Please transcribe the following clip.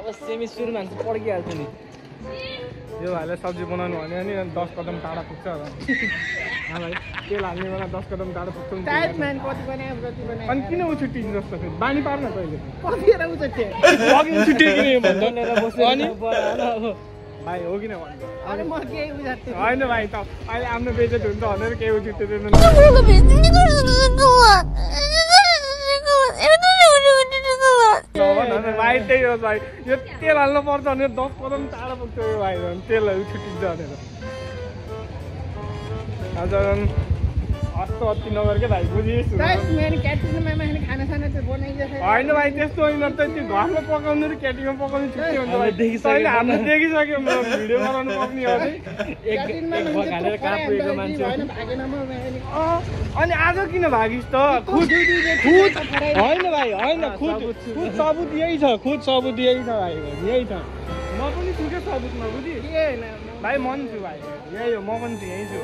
अब सेमी सुरु मान्छे पड्किहाल्छ नि यो भाइलाई सब्जी बनाउनु भने नि 10 कदम टाढा पुग्छ होला भाइ तेल हाल्ने बेला 10 कदम टाढा पुग्छ अनि किन उ छुट्टिन्छ जस्तो फेरि बानी पार्न तैँले अघि छुट्टियो किन यो भन्दा अनि भाइ हो किन भन्नु होइन भाइ त अहिले आफ्नो बेजेट हुन्छ भनेर केही छुट्टिँदैन भाइ त्यही हो भाइ यो तेल हाल्नु पर्छ भने 10 कदम टाढा पुग्छ यो भाइ तेलहरू छुट्टिन्छ भनेर हजुर अस्तो अति नगर के भाइ बुझिस् होइन भाइ त्यस्तो होइन त त्यो घरमा पकाउनु र क्याटिङमा पकाउनु छुट्टी हुन्छ भाइ तैँले हामीले देखिसक्यो भिडियो बनाउनु पर्ने हो अनि आज किन भागिस् त खुद होइन भाइ होइन खुद सबुत यही छ खुद सबुत यही छ भाइ यही छ म पनि छु क्या सबुतमा बुझि भाइ म पनि छु भाइ यही हो म पनि छु यही छु